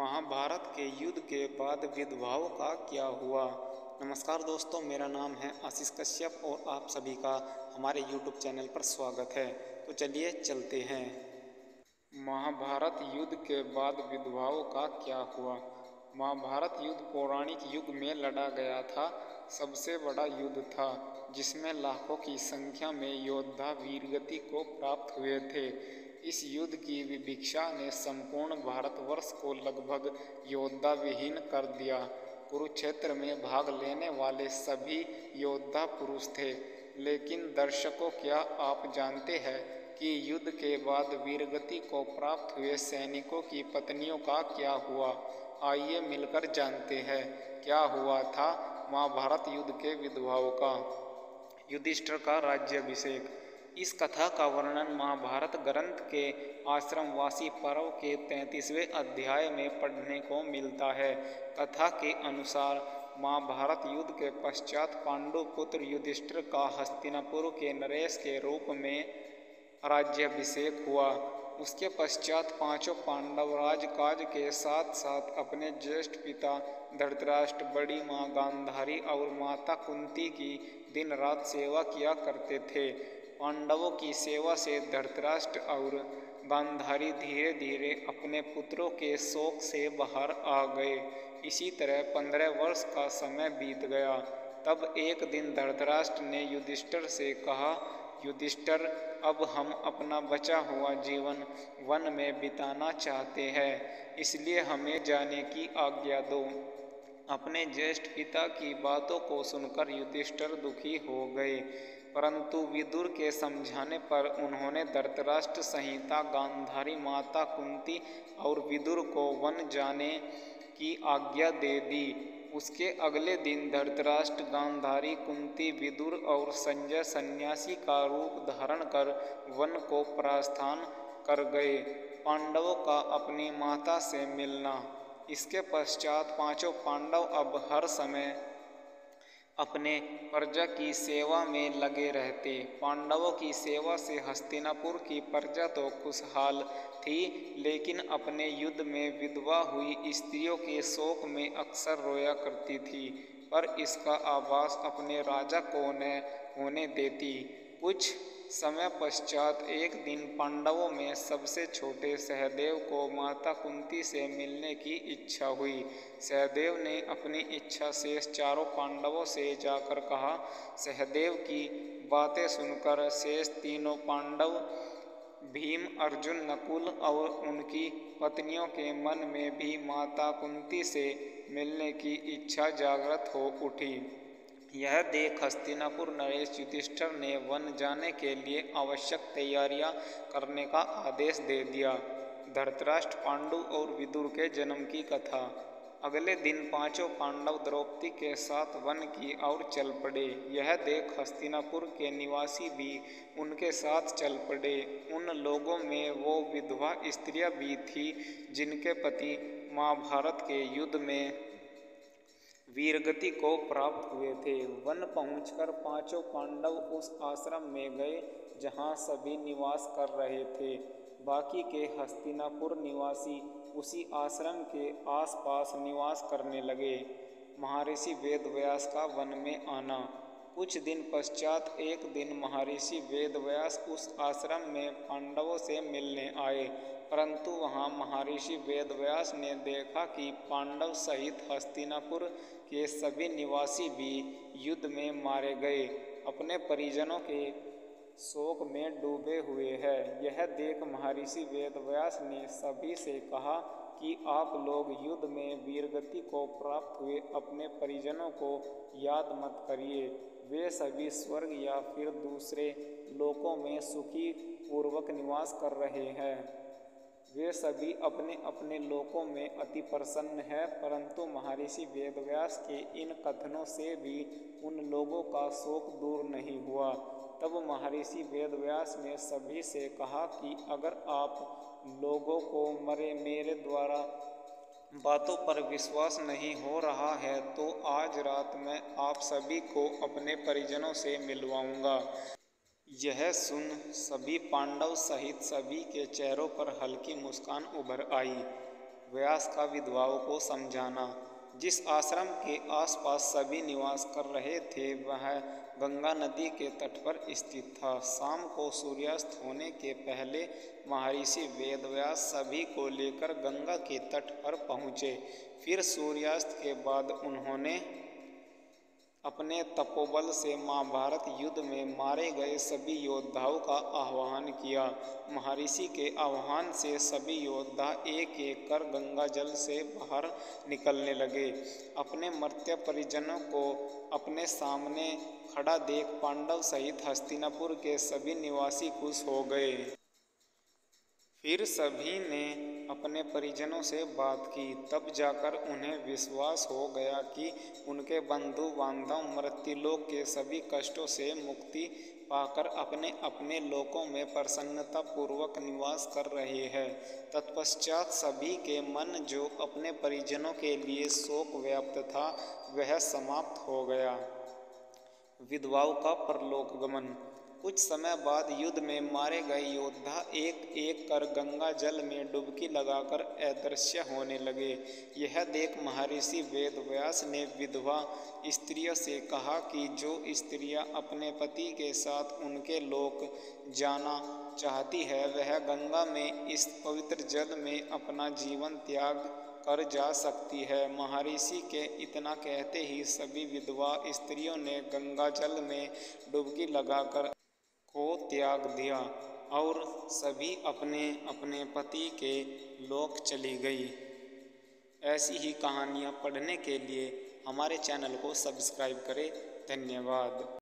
महाभारत के युद्ध के बाद विधवाओं का क्या हुआ। नमस्कार दोस्तों, मेरा नाम है आशीष कश्यप और आप सभी का हमारे YouTube चैनल पर स्वागत है। तो चलिए चलते हैं। महाभारत युद्ध के बाद विधवाओं का क्या हुआ। महाभारत युद्ध पौराणिक युग में लड़ा गया था सबसे बड़ा युद्ध था, जिसमें लाखों की संख्या में योद्धा वीरगति को प्राप्त हुए थे। इस युद्ध की विभिक्षा ने संपूर्ण भारतवर्ष को लगभग योद्धा विहीन कर दिया। कुरुक्षेत्र में भाग लेने वाले सभी योद्धा पुरुष थे, लेकिन दर्शकों, क्या आप जानते हैं कि युद्ध के बाद वीरगति को प्राप्त हुए सैनिकों की पत्नियों का क्या हुआ। आइए मिलकर जानते हैं क्या हुआ था महाभारत युद्ध के विधवाओं का। युधिष्ठिर का राज्याभिषेक। इस कथा का वर्णन महाभारत ग्रंथ के आश्रमवासी पर्व के 33वें अध्याय में पढ़ने को मिलता है। कथा के अनुसार महाभारत युद्ध के पश्चात पांडु पुत्र युधिष्ठिर का हस्तिनापुर के नरेश के रूप में राज्याभिषेक हुआ। उसके पश्चात पांचों पांडव राजकाज के साथ साथ अपने ज्येष्ठ पिता धृतराष्ट्र, बड़ी माँ गांधारी और माता कुंती की दिन रात सेवा किया करते थे। पांडवों की सेवा से धृतराष्ट्र और गांधारी धीरे धीरे अपने पुत्रों के शोक से बाहर आ गए। इसी तरह 15 वर्ष का समय बीत गया। तब एक दिन धृतराष्ट्र ने युधिष्ठिर से कहा, युधिष्ठिर, अब हम अपना बचा हुआ जीवन वन में बिताना चाहते हैं, इसलिए हमें जाने की आज्ञा दो। अपने ज्येष्ठ पिता की बातों को सुनकर युधिष्ठिर दुखी हो गए, परंतु विदुर के समझाने पर उन्होंने धृतराष्ट्र संहिता, गांधारी माता कुंती और विदुर को वन जाने की आज्ञा दे दी। उसके अगले दिन धृतराष्ट्र, गांधारी, कुंती, विदुर और संजय सन्यासी का रूप धारण कर वन को प्रस्थान कर गए। पांडवों का अपनी माता से मिलना। इसके पश्चात पांचों पांडव अब हर समय अपने प्रजा की सेवा में लगे रहते। पांडवों की सेवा से हस्तिनापुर की प्रजा तो खुशहाल थी, लेकिन अपने युद्ध में विधवा हुई स्त्रियों के शोक में अक्सर रोया करती थी, पर इसका आभास अपने राजा को न होने देती। कुछ समय पश्चात एक दिन पांडवों में सबसे छोटे सहदेव को माता कुंती से मिलने की इच्छा हुई। सहदेव ने अपनी इच्छा शेष चारों पांडवों से जाकर कहा। सहदेव की बातें सुनकर शेष तीनों पांडव भीम, अर्जुन, नकुल और उनकी पत्नियों के मन में भी माता कुंती से मिलने की इच्छा जागृत हो उठी। यह देख हस्तिनापुर नरेश युधिष्ठिर ने वन जाने के लिए आवश्यक तैयारियां करने का आदेश दे दिया। धृतराष्ट्र, पांडु और विदुर के जन्म की कथा। अगले दिन पांचों पांडव द्रौपदी के साथ वन की ओर चल पड़े। यह देख हस्तिनापुर के निवासी भी उनके साथ चल पड़े। उन लोगों में वो विधवा स्त्रियां भी थीं जिनके पति महाभारत के युद्ध में वीरगति को प्राप्त हुए थे। वन पहुंचकर पांचों पांडव उस आश्रम में गए जहां सभी निवास कर रहे थे। बाकी के हस्तिनापुर निवासी उसी आश्रम के आसपास निवास करने लगे। महर्षि वेदव्यास का वन में आना। कुछ दिन पश्चात एक दिन महर्षि वेदव्यास उस आश्रम में पांडवों से मिलने आए, परंतु वहां महर्षि वेदव्यास ने देखा कि पांडव सहित हस्तिनापुर के सभी निवासी भी युद्ध में मारे गए, अपने परिजनों के शोक में डूबे हुए हैं। यह देख महर्षि वेदव्यास ने सभी से कहा कि आप लोग युद्ध में वीरगति को प्राप्त हुए अपने परिजनों को याद मत करिए। वे सभी स्वर्ग या फिर दूसरे लोकों में सुखी पूर्वक निवास कर रहे हैं। वे सभी अपने अपने लोकों में अति प्रसन्न हैं, परंतु महर्षि वेदव्यास के इन कथनों से भी उन लोगों का शोक दूर नहीं हुआ। तब महर्षि वेदव्यास ने सभी से कहा कि अगर आप लोगों को मेरे द्वारा बातों पर विश्वास नहीं हो रहा है, तो आज रात मैं आप सभी को अपने परिजनों से मिलवाऊंगा। यह सुन सभी पांडव सहित सभी के चेहरों पर हल्की मुस्कान उभर आई। व्यास का विधवाओं को समझाना। जिस आश्रम के आसपास सभी निवास कर रहे थे वह गंगा नदी के तट पर स्थित था। शाम को सूर्यास्त होने के पहले महर्षि वेदव्यास सभी को लेकर गंगा के तट पर पहुँचे। फिर सूर्यास्त के बाद उन्होंने अपने तपोबल से महाभारत युद्ध में मारे गए सभी योद्धाओं का आह्वान किया। महर्षि के आह्वान से सभी योद्धा एक एक कर गंगा जल से बाहर निकलने लगे। अपने मर्त्य परिजनों को अपने सामने खड़ा देख पांडव सहित हस्तिनापुर के सभी निवासी खुश हो गए। फिर सभी ने अपने परिजनों से बात की। तब जाकर उन्हें विश्वास हो गया कि उनके बंधु बांधव मृत्युलोक के सभी कष्टों से मुक्ति पाकर अपने अपने लोकों में प्रसन्नता पूर्वक निवास कर रहे हैं। तत्पश्चात सभी के मन जो अपने परिजनों के लिए शोक व्याप्त था वह समाप्त हो गया। विधवाओं का परलोक गमन। कुछ समय बाद युद्ध में मारे गए योद्धा एक एक कर गंगा जल में डुबकी लगाकर अदृश्य होने लगे। यह देख महर्षि वेदव्यास ने विधवा स्त्रियों से कहा कि जो स्त्रियां अपने पति के साथ उनके लोक जाना चाहती है वह गंगा में इस पवित्र जल में अपना जीवन त्याग कर जा सकती है। महर्षि के इतना कहते ही सभी विधवा स्त्रियों ने गंगा जल में डुबकी लगाकर को त्याग दिया और सभी अपने अपने पति के लोक चली गई। ऐसी ही कहानियाँ पढ़ने के लिए हमारे चैनल को सब्सक्राइब करें। धन्यवाद।